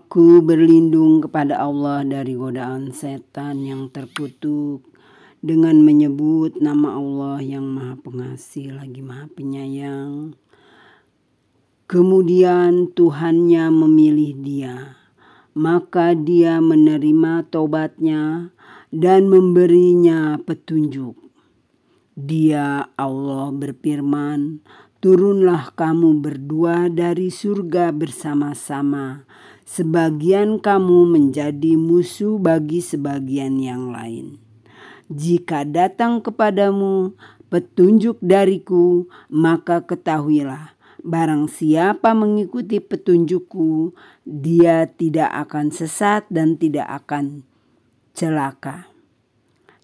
Aku berlindung kepada Allah dari godaan setan yang terkutuk dengan menyebut nama Allah yang Maha Pengasih lagi Maha Penyayang. Kemudian Tuhannya memilih dia, maka dia menerima taubatnya dan memberinya petunjuk. Dia Allah berfirman, turunlah kamu berdua dari surga bersama-sama. Sebagian kamu menjadi musuh bagi sebagian yang lain. Jika datang kepadamu petunjuk dariku, maka ketahuilah, barang siapa mengikuti petunjukku, dia tidak akan sesat dan tidak akan celaka.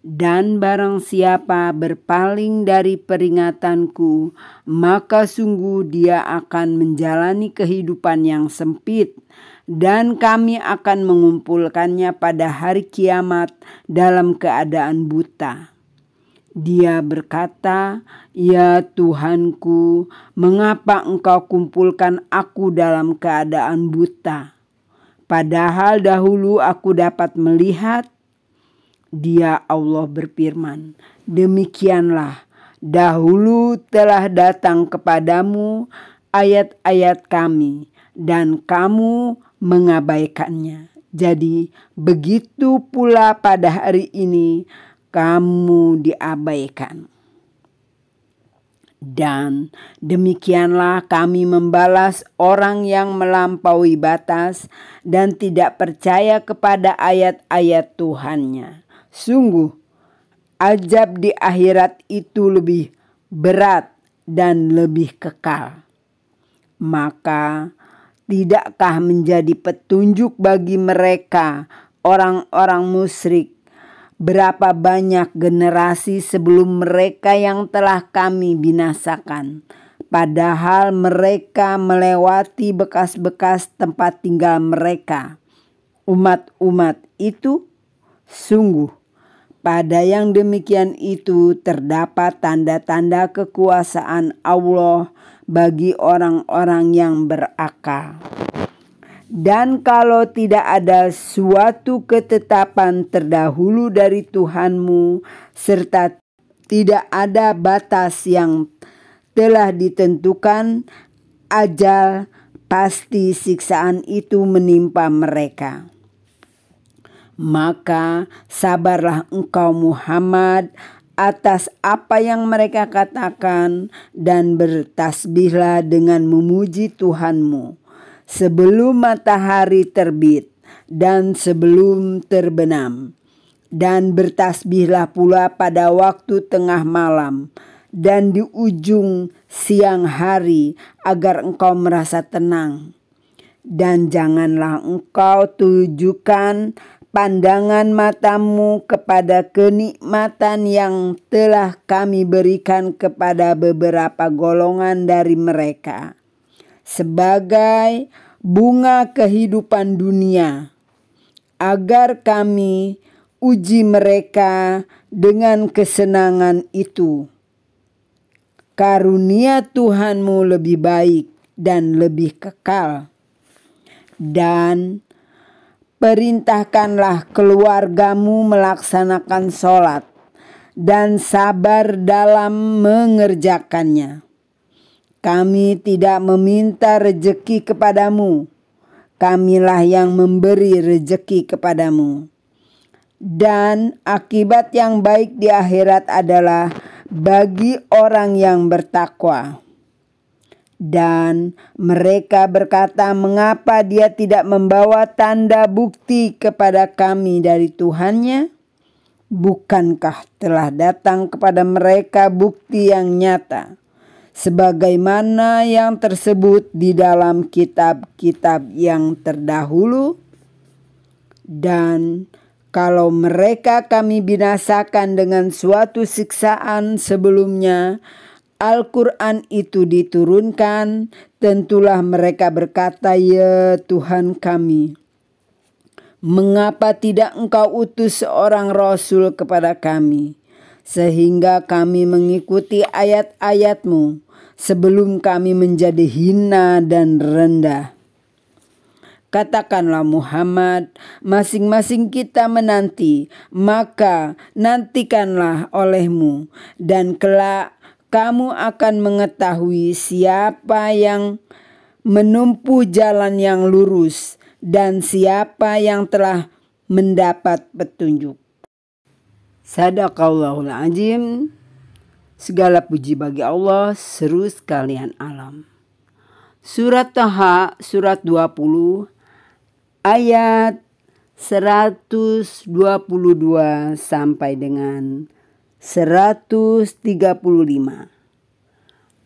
Dan barang siapa berpaling dari peringatanku, maka sungguh dia akan menjalani kehidupan yang sempit, dan kami akan mengumpulkannya pada hari kiamat dalam keadaan buta. Dia berkata, ya Tuhanku, mengapa engkau kumpulkan aku dalam keadaan buta? Padahal dahulu aku dapat melihat. Dia Allah berfirman, demikianlah dahulu telah datang kepadamu ayat-ayat kami dan kamu mengabaikannya. Jadi begitu pula pada hari ini kamu diabaikan. Dan demikianlah kami membalas orang yang melampaui batas dan tidak percaya kepada ayat-ayat Tuhannya. Sungguh, azab di akhirat itu lebih berat dan lebih kekal. Maka tidakkah menjadi petunjuk bagi mereka orang-orang musyrik berapa banyak generasi sebelum mereka yang telah kami binasakan, padahal mereka melewati bekas-bekas tempat tinggal mereka. Umat-umat itu sungguh pada yang demikian itu terdapat tanda-tanda kekuasaan Allah bagi orang-orang yang berakal. Dan kalau tidak ada suatu ketetapan terdahulu dari Tuhanmu, serta tidak ada batas yang telah ditentukan, ajal pasti siksaan itu menimpa mereka. Maka sabarlah engkau Muhammad atas apa yang mereka katakan dan bertasbihlah dengan memuji Tuhanmu sebelum matahari terbit dan sebelum terbenam, dan bertasbihlah pula pada waktu tengah malam dan di ujung siang hari agar engkau merasa tenang. Dan janganlah engkau tujukan pandangan matamu kepada kenikmatan yang telah kami berikan kepada beberapa golongan dari mereka sebagai bunga kehidupan dunia, agar kami uji mereka dengan kesenangan itu. Karunia Tuhanmu lebih baik dan lebih kekal. Dan perintahkanlah keluargamu melaksanakan sholat dan sabar dalam mengerjakannya. Kami tidak meminta rejeki kepadamu, kamilah yang memberi rejeki kepadamu. Dan akibat yang baik di akhirat adalah bagi orang yang bertakwa. Dan mereka berkata, mengapa dia tidak membawa tanda bukti kepada kami dari Tuhannya? Bukankah telah datang kepada mereka bukti yang nyata, sebagaimana yang tersebut di dalam kitab-kitab yang terdahulu? Dan kalau mereka kami binasakan dengan suatu siksaan sebelumnya, Al-Quran itu diturunkan, tentulah mereka berkata, ya Tuhan kami, mengapa tidak engkau utus seorang Rasul kepada kami, sehingga kami mengikuti ayat-ayatmu sebelum kami menjadi hina dan rendah. Katakanlah Muhammad, masing-masing kita menanti, maka nantikanlah olehmu, dan kelak kamu akan mengetahui siapa yang menempuh jalan yang lurus dan siapa yang telah mendapat petunjuk. Sadaqallahul azim. Segala puji bagi Allah, seru sekalian alam. Surat Taha, surat 20, ayat 122 sampai dengan 135.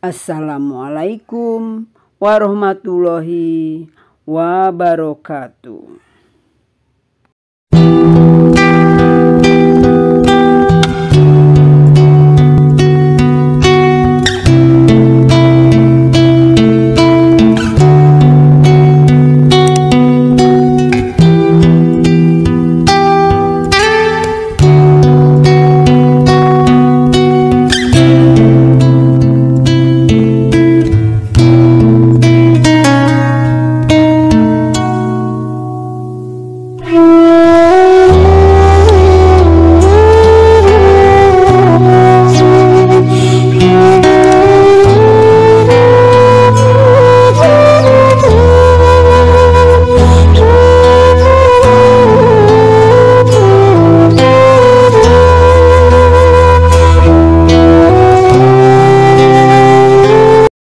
Assalamualaikum warahmatullahi wabarakatuh.